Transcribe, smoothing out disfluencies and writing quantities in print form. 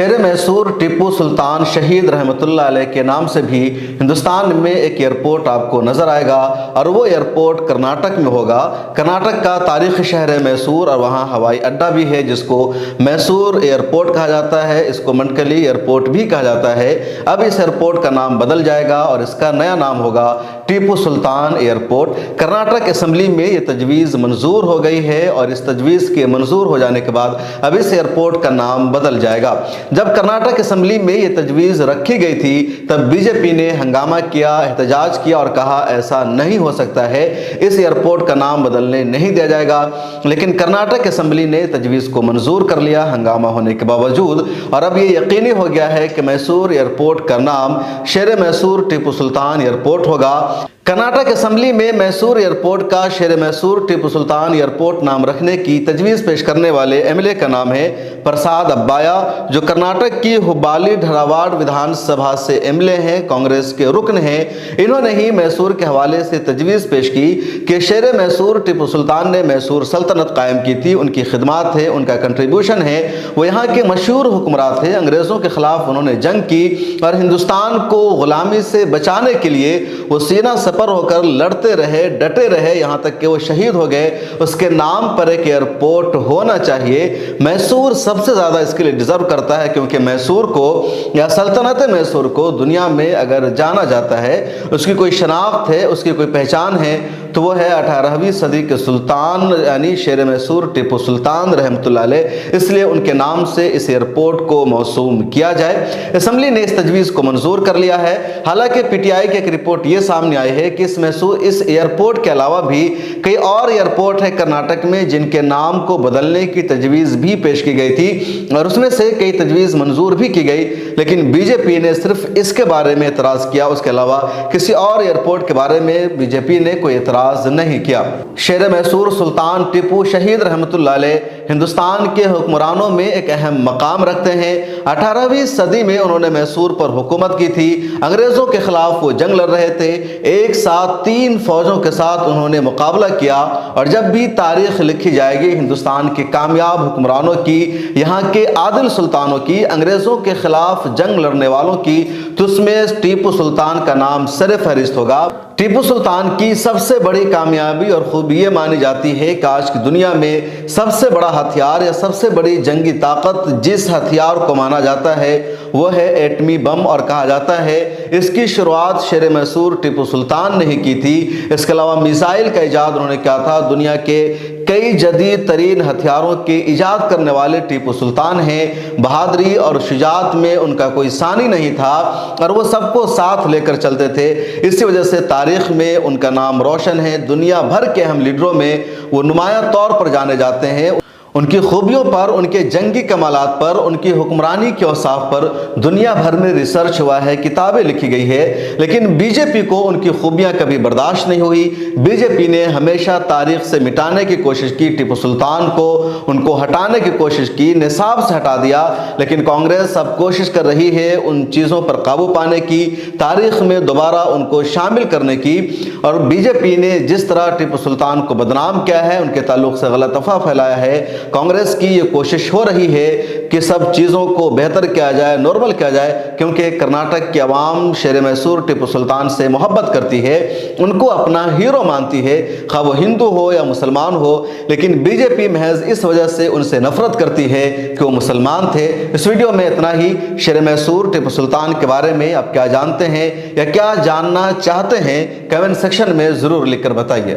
شیر میسور ٹیپو سلطان شہید رحمتہ علیہ کے نام سے بھی ہندوستان میں ایک ایئرپورٹ آپ کو نظر آئے گا اور وہ ایئرپورٹ کرناٹک میں ہوگا۔ کرناٹک کا تاریخی شہر ہے میسور اور وہاں ہوائی اڈہ بھی ہے جس کو میسور ایئرپورٹ کہا جاتا ہے، اس کو منکلی ایئرپورٹ بھی کہا جاتا ہے۔ اب اس ایئرپورٹ کا نام بدل جائے گا اور اس کا نیا نام ہوگا ٹیپو سلطان ایئرپورٹ۔ کرناٹک اسمبلی میں یہ تجویز منظور ہو گئی ہے اور اس تجویز کے منظور ہو جانے کے بعد اب اس ایئرپورٹ کا نام بدل جائے گا۔ جب کرناٹک اسمبلی میں یہ تجویز رکھی گئی تھی تب بی جے پی نے ہنگامہ کیا، احتجاج کیا اور کہا ایسا نہیں ہو سکتا ہے، اس ایئرپورٹ کا نام بدلنے نہیں دیا جائے گا، لیکن کرناٹک اسمبلی نے تجویز کو منظور کر لیا ہنگامہ ہونے کے باوجود، اور اب یہ یقینی ہو گیا ہے کہ میسور ایئرپورٹ کا نام شیر میسور ٹیپو سلطان ایئرپورٹ ہوگا۔ کرناٹک اسمبلی میں میسور ایئرپورٹ کا شیر میسور ٹیپو سلطان ایئرپورٹ نام رکھنے کی تجویز پیش کرنے والے ایم ایل اے کا نام ہے پرساد ابایا، جو کرناٹک کی ہبالی دھارواڑ ودھان سبھا سے ایم ایل اے ہیں، کانگریس کے رکن ہیں۔ انہوں نے ہی میسور کے حوالے سے تجویز پیش کی کہ شیر میسور ٹیپو سلطان نے میسور سلطنت قائم کی تھی، ان کی خدمات ہے، ان کا کنٹریبیوشن ہے، وہ یہاں کے مشہور حکمراں تھے، انگریزوں کے خلاف انہوں نے جنگ کی اور ہندوستان کو غلامی سے بچانے کے لیے وہ سینہ سپر ہو کر لڑتے رہے، ڈٹے رہے، یہاں تک کہ وہ شہید ہو گئے۔ اس کے نام پر ایک ایئرپورٹ ہونا چاہیے۔ میسور سب سے زیادہ اس کے لیے ڈیزرو کرتا ہے کیونکہ میسور کو یا سلطنت میسور کو دنیا میں اگر جانا جاتا ہے، اس کی کوئی شناخت ہے، اس کی کوئی پہچان ہے تو وہ ہے 18ویں صدی کے سلطان یعنی شیر میسور ٹیپو سلطان رحمتہ اللہ علیہ، اس لیے ان کے نام سے اس ایئرپورٹ کو موسوم کیا جائے۔ اسمبلی نے اس تجویز کو منظور کر لیا ہے۔ حالانکہ پی ٹی آئی کی ایک رپورٹ یہ سامنے آئی ہے کہ اس ایئرپورٹ کے علاوہ بھی کئی اور ایئرپورٹ ہے کرناٹک میں جن کے نام کو بدلنے کی تجویز بھی پیش کی گئی تھی اور اس میں سے کئی تجویز منظور بھی کی گئی، لیکن بی جے پی نے صرف اس کے بارے میں اعتراض کیا، اس کے علاوہ کسی اور ایئرپورٹ کے بارے میں بی جے پی نے کوئی اعتراض نہیں کیا۔ شیر میسور سلطان ٹیپو شہید رحمتہ اللہ علیہ ہندوستان کے حکمرانوں میں ایک اہم مقام رکھتے ہیں۔ 18ویں صدی میں انہوں نے میسور پر حکومت کی تھی، انگریزوں کے خلاف وہ جنگ لڑ رہے تھے، ایک ساتھ 3 فوجوں کے ساتھ انہوں نے مقابلہ کیا، اور جب بھی تاریخ لکھی جائے گی ہندوستان کے کامیاب حکمرانوں کی، یہاں کے عادل سلطانوں کی، انگریزوں کے خلاف جنگ لڑنے والوں کی، تو اس میں ٹیپو سلطان کا نام سر فہرست ہوگا۔ ٹیپو سلطان کی سب سے بڑی کامیابی اور خوبی یہ مانی جاتی ہے کہ آج کی دنیا میں سب سے بڑا ہتھیار یا سب سے بڑی جنگی طاقت جس ہتھیار کو مانا جاتا ہے وہ ہے ایٹمی بم، اور کہا جاتا ہے اس کی شروعات شیر میسور ٹیپو سلطان نے ہی کی تھی۔ اس کے علاوہ میزائل کا ایجاد انہوں نے کیا تھا، دنیا کے کئی جدید ترین ہتھیاروں کے ایجاد کرنے والے ٹیپو سلطان ہیں۔ بہادری اور شجاعت میں ان کا کوئی ثانی نہیں تھا اور وہ سب کو ساتھ لے کر چلتے تھے، اسی وجہ سے تاریخ میں ان کا نام روشن ہے۔ دنیا بھر کے اہم لیڈروں میں وہ نمایاں طور پر جانے جاتے ہیں۔ ان کی خوبیوں پر، ان کے جنگی کمالات پر، ان کی حکمرانی کے اوصاف پر دنیا بھر میں ریسرچ ہوا ہے، کتابیں لکھی گئی ہے، لیکن بی جے پی کو ان کی خوبیاں کبھی برداشت نہیں ہوئی۔ بی جے پی نے ہمیشہ تاریخ سے مٹانے کی کوشش کی، ٹیپو سلطان کو ان کو ہٹانے کی کوشش کی، نصاب سے ہٹا دیا، لیکن کانگریس اب کوشش کر رہی ہے ان چیزوں پر قابو پانے کی، تاریخ میں دوبارہ ان کو شامل کرنے کی، اور بی جے پی نے جس طرح ٹیپو سلطان کو بدنام کیا ہے، ان کے تعلق سے غلط افواہ پھیلایا ہے، کانگریس کی یہ کوشش ہو رہی ہے کہ سب چیزوں کو بہتر کیا جائے، نارمل کیا جائے، کیونکہ کرناٹک کی عوام شیر میسور ٹیپو سلطان سے محبت کرتی ہے، ان کو اپنا ہیرو مانتی ہے، خواہ وہ ہندو ہو یا مسلمان ہو، لیکن بی جے پی محض اس وجہ سے ان سے نفرت کرتی ہے کہ وہ مسلمان تھے۔ اس ویڈیو میں اتنا ہی۔ شیر میسور ٹیپو سلطان کے بارے میں آپ کیا جانتے ہیں یا کیا جاننا چاہتے ہیں، کمنٹ سیکشن میں ضرور لکھ کر بتائیے۔